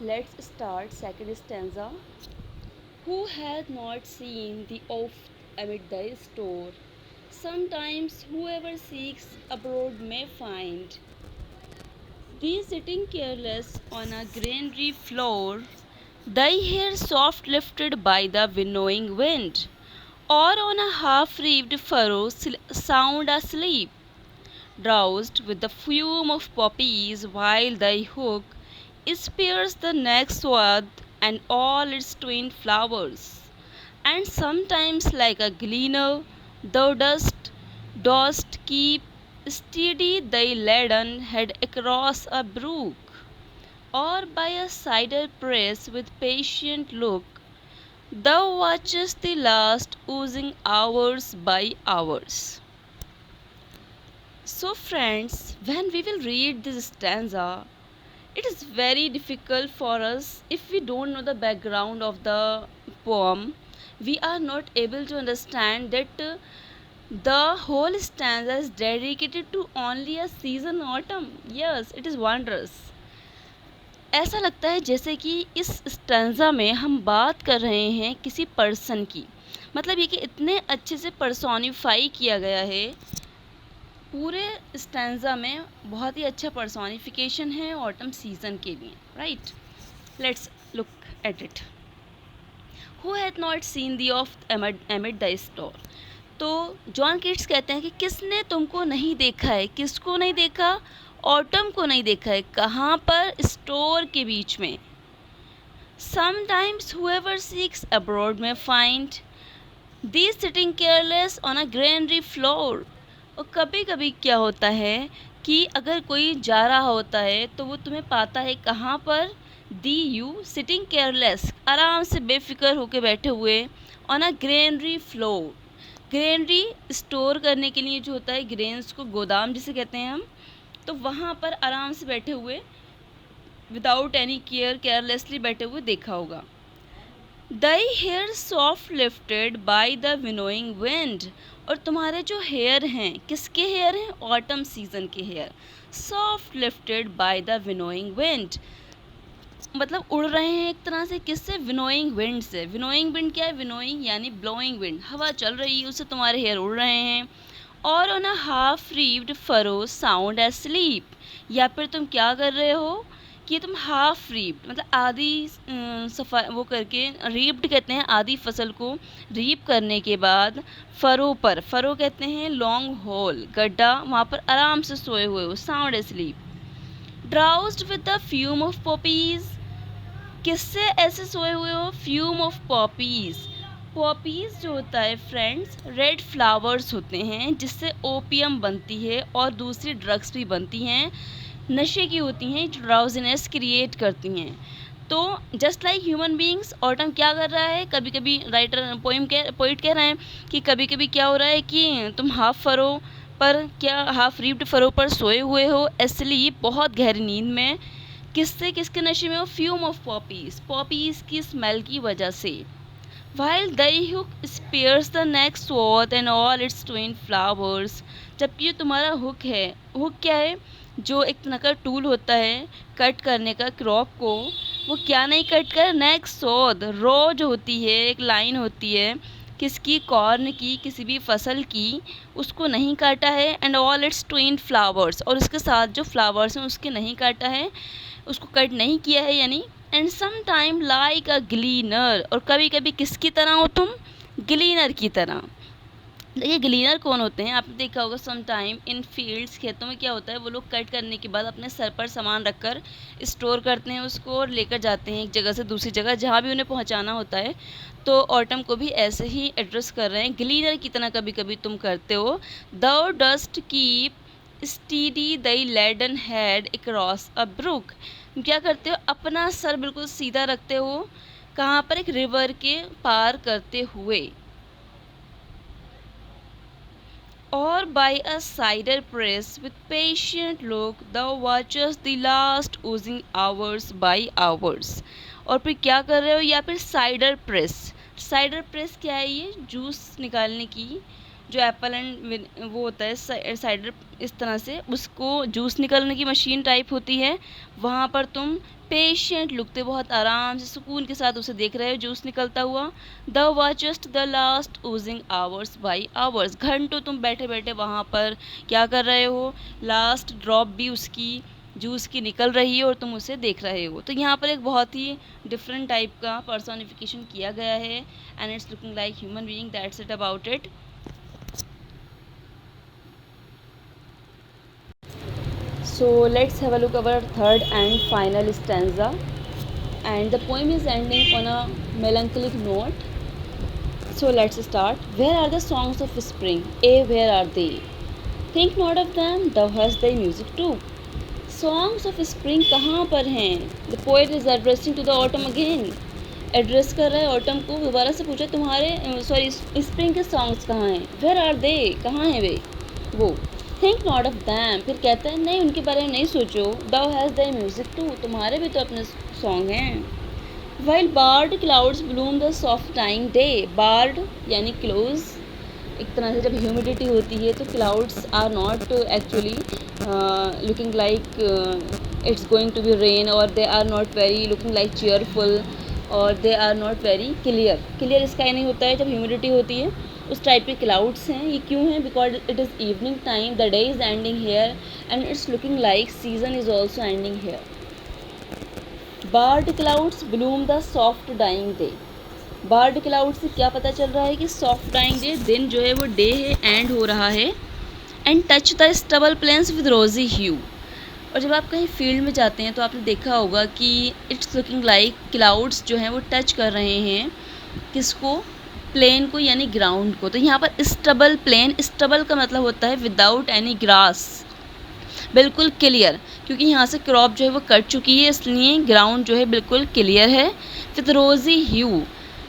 Let's start second stanza. Who hath not seen the oft amid thy store? Sometimes whoever seeks abroad may find thee sitting careless on a granary floor, thy hair soft lifted by the winnowing wind, or on a half-reeved furrow sound asleep, drowsed with the fume of poppies, while thy hook spears the next swath and all its twin flowers. And sometimes, like a gleaner, thou dost keep steady thy leaden head across a brook, or by a cider press with patient look, thou watchest the last oozing hours by hours. So, friends, when we will read this stanza, it is very difficult for us if we don't know the background of the poem. We are not able to understand that the whole stanza is dedicated to only a season autumn. Yes, it is wondrous. ऐसा लगता है जैसे कि इस stanza में हम बात कर रहे हैं किसी पर्सन की, मतलब ये कि इतने अच्छे से पर्सोनिफाई किया गया है पूरे स्टैंजा में, बहुत ही अच्छा पर्सोनिफिकेशन है ऑटम सीजन के लिए, right. Let's look at it. Who hath not seen the of एमिड the store. तो जॉन किट्स कहते हैं कि किसने तुमको नहीं देखा है, किसको नहीं देखा, ऑटम को नहीं देखा है, कहाँ पर, स्टोर के बीच में। समटाइम्स हुएवर सीक्स अब्रॉड में find the sitting careless on a granary floor. और कभी कभी क्या होता है कि अगर कोई जा रहा होता है तो वो तुम्हें पाता है कहाँ पर, दी यू सिटिंग केयरलेस, आराम से बेफिक्र होकर बैठे हुए, on a granary floor. Granary store करने के लिए जो होता है, ग्रेन्स को गोदाम जिसे कहते हैं हम, तो वहाँ पर आराम से बैठे हुए, विदाउट एनी केयर, केयरलेसली बैठे हुए देखा होगा। Thy hair soft lifted by the winnowing wind. और तुम्हारे जो हेयर हैं, किसके हेयर हैं, ऑटम सीजन के hair, soft lifted by the winnowing wind, मतलब उड़ रहे हैं एक तरह से, किससे, विनोइंग विंड से। विनोइंग विंड क्या है, विनोइंग यानी ब्लोइंग विंड, हवा चल रही है उससे तुम्हारे हेयर उड़ रहे हैं। और on a half reaped furrow sound asleep, या फिर तुम क्या कर रहे हो कि तुम हाफ रीप्ड, मतलब आधी सफा वो करके, रीप्ड कहते हैं आधी फसल को रीप करने के बाद, फरो पर, फरो कहते हैं लॉन्ग होल, गड्ढा, वहाँ पर आराम से सोए हुए हो, sound asleep. Drowsed with the fume of poppies, किससे ऐसे सोए हुए हो, फ्यूम ऑफ पॉपीज। पॉपीज जो होता है फ्रेंड्स, रेड फ्लावर्स होते हैं जिससे ओपियम बनती है और दूसरी ड्रग्स भी बनती हैं, नशे की होती हैं, जो ड्राउजीनेस क्रिएट करती हैं। तो just like human beings, autumn क्या कर रहा है, कभी कभी राइटर पोइट कह रहे हैं कि कभी कभी क्या हो रहा है कि तुम हाफ फरो पर, क्या हाफ रीप्ड फरो पर सोए हुए हो, एस्लीप, बहुत गहरी नींद में, किससे, किसके नशे में हो, फ्यूम ऑफ पॉपीज, पॉपीज की स्मेल की वजह से। While thy hook spares the next swath and all its twined flowers, जबकि जो तुम्हारा हुक है, हुक क्या है, जो एक तरह का टूल होता है कट करने का क्रॉप को, वो क्या नहीं कट कर, नेक्स्ट स्वॉथ, रो जो होती है, एक लाइन होती है किसकी, कॉर्न की, किसी भी फसल की, उसको नहीं काटा है, and all its twined flowers, और उसके साथ जो फ्लावर्स हैं उसके नहीं काटा है, उसको कट नहीं किया है यानी। And some time like a gleaner, और कभी कभी किसकी तरह हो तुम, ग्लीनर की तरह। देखिए ग्लीनर कौन होते हैं, आपने देखा होगा सम टाइम इन फील्ड्स, खेतों में क्या होता है, वो लोग कट करने के बाद अपने सर पर सामान रखकर स्टोर करते हैं उसको, और लेकर जाते हैं एक जगह से दूसरी जगह जहाँ भी उन्हें पहुँचाना होता है। तो ऑटम को भी ऐसे ही एड्रेस कर रहे हैं, ग्लीनर की तरह कभी कभी तुम करते हो। Thou dost keep steady thy laden head across a brook, क्या करते हो, अपना सर बिल्कुल सीधा रखते हो, कहाँ पर, एक रिवर के पार करते हुए। Or by a cider press with patient look thou watchest the last oozing hours by hours। और फिर क्या कर रहे हो, या फिर साइडर प्रेस, साइडर प्रेस क्या है, ये जूस निकालने की जो एप्पल एंड वो होता है साइडर, इस तरह से उसको जूस निकलने की मशीन टाइप होती है, वहाँ पर तुम पेशेंट लुकते बहुत आराम से सुकून के साथ उसे देख रहे हो जूस निकलता हुआ। Thou watchest the last oozings hours by hours, घंटों तुम बैठे बैठे वहाँ पर क्या कर रहे हो, लास्ट ड्रॉप भी उसकी जूस की निकल रही है और तुम उसे देख रहे हो। तो यहाँ पर एक बहुत ही डिफरेंट टाइप का पर्सोनिफिकेशन किया गया है and it's looking like human being, that's it about it. So let's have a look our third and final stanza, and the poem is ending on a melancholic note. So let's start. Where are the songs of spring? Where are they? Think not of them, thou hast thy music too. Songs of spring कहाँ पर हैं? The poet is addressing to the autumn again. Address कर रहा है autumn को, दोबारा से पूछा तुम्हारे स्प्रिंग के सॉन्ग्स कहाँ हैं? वेयर आर दे, कहाँ हैं वे वो? थिंक नॉट ऑफ दैम, फिर कहता है नहीं उनके बारे में नहीं सोचो। Thou has the music too, तुम्हारे भी तो अपने सॉन्ग हैं। While barred clouds bloom the soft dying day, barred यानी क्लोज, एक तरह से जब ह्यूमिडिटी होती है तो clouds are not actually looking like it's going to be rain, और they are not very looking like cheerful, और they are not very clear sky नहीं होता है जब ह्यूमिडिटी होती है, उस टाइप के क्लाउड्स हैं। ये क्यों हैं? Because it is evening time, the day is ending here and it's looking like season is also ending here. Barred clouds bloom the soft dying day, barred cloud से क्या पता चल रहा है कि सॉफ्ट डाइंग डे, दिन जो है वो डे है, एंड हो रहा है। And touch the stubble plains with rosy hue, और जब आप कहीं फील्ड में जाते हैं तो आपने देखा होगा कि इट्स लुकिंग लाइक क्लाउड्स जो हैं वो टच कर रहे हैं किसको? प्लेन को, यानी ग्राउंड को। तो यहाँ पर स्टबल प्लेन, स्टबल का मतलब होता है विदाउट एनी ग्रास, बिल्कुल क्लियर, क्योंकि यहाँ से क्रॉप जो है वो कट चुकी है, इसलिए ग्राउंड जो है बिल्कुल क्लियर है। With rosy hue,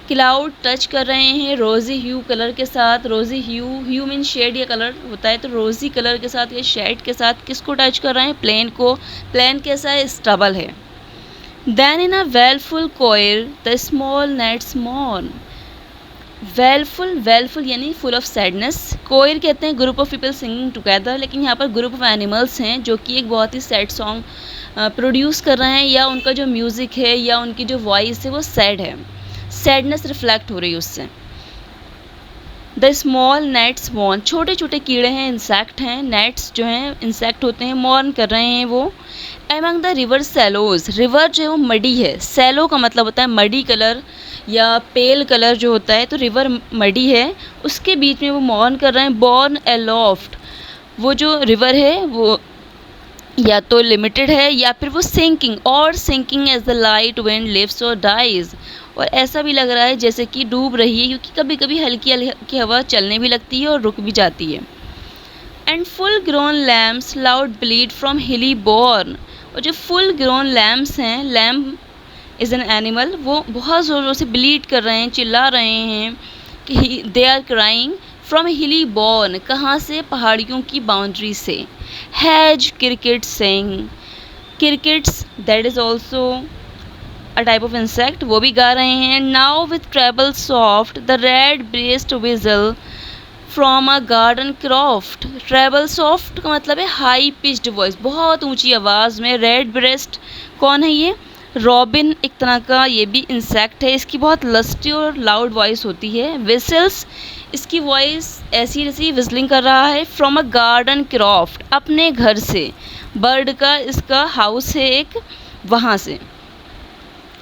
cloud touch कर रहे हैं रोज़ी ह्यू कलर के साथ। रोज़ी ह्यू मीन शेड या कलर होता है, तो रोज़ी कलर के साथ या शेड के साथ किसको टच कर रहे हैं? प्लेन को। प्लेन कैसा है? स्टबल है। Then in a wailful choir the small gnats mourn, wailful यानी फुल ऑफ सैडनेस। कोयर कहते हैं group of people singing together, लेकिन यहाँ पर ग्रुप ऑफ एनिमल्स हैं जो कि एक बहुत ही सैड सॉन्ग प्रोड्यूस कर रहे हैं, या उनका जो म्यूज़िक है या उनकी जो वॉइस है वो सैड है, सैडनेस रिफ्लेक्ट हो रही है उससे। द स्मॉल नेट्स मॉर्न, छोटे छोटे कीड़े हैं, इंसेक्ट हैं, नेट्स जो हैं इंसेक्ट होते हैं, मॉर्न कर रहे हैं वो। Among the river cellos, river जो है वो मडी है, सैलो का मतलब होता है मडी कलर या पेल कलर जो होता है, तो रिवर मडी है, उसके बीच में वो मॉर्न कर रहे हैं। बॉर्न एलॉफ्ट, वो जो रिवर है वो या तो लिमिटेड है या फिर वो सिंकिंग, और sinking as the light wind lives और डाइज, और ऐसा भी लग रहा है जैसे कि डूब रही है, क्योंकि कभी कभी हल्की हल्की हवा चलने भी लगती है और रुक भी जाती है। And full grown lambs loud bleat from hilly bourn, और जो फुल ग्रोन लैम्स हैं, लैम्प इज़ एन एनिमल, वो बहुत ज़ोरों से ब्लीड कर रहे हैं, चिल्ला रहे हैं कि they are crying from hilly bourn, कहाँ से? पहाड़ियों की बाउंड्री से। Hedge cricket sing, crickets that is also a type of insect, वो भी गा रहे हैं। Now with treble soft the red breast whistle from a garden croft, treble soft का मतलब है हाई पिच्ड वॉइस, बहुत ऊंची आवाज़ में। रेड ब्रेस्ट कौन है? ये रॉबिन एक तरह का ये भी इंसेक्ट है, इसकी बहुत लस्टी और लाउड वॉइस होती है। विसल्स, इसकी वॉइस ऐसी जैसी विजलिंग कर रहा है। फ्रॉम अ गार्डन क्रॉफ्ट, अपने घर से, बर्ड का इसका हाउस है एक, वहाँ से।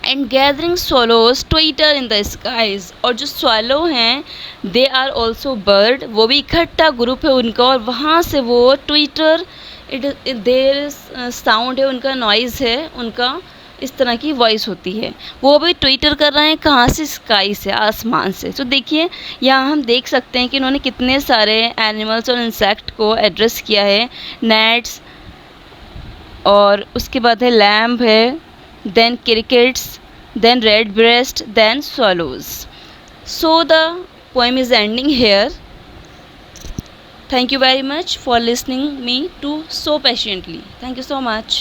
And gathering swallows twitter in the skies, और जो swallow हैं दे आर ऑल्सो बर्ड, वो भी इकट्ठा ग्रुप है उनका, और वहाँ से वो ट्विटर, इट देर साउंड है उनका, नॉइज़ है उनका, इस तरह की वॉइस होती है। वो भी ट्विटर कर रहे हैं, कहाँ से? स्काई से, आसमान से। तो देखिए यहाँ हम देख सकते हैं कि इन्होंने कितने सारे एनिमल्स और इंसेक्ट को एड्रेस किया है। नेट्स, और उसके बाद है लैम्ब है, then crickets, then redbreast, then swallows. So the poem is ending here. Thank you very much for listening me to so patiently. Thank you so much.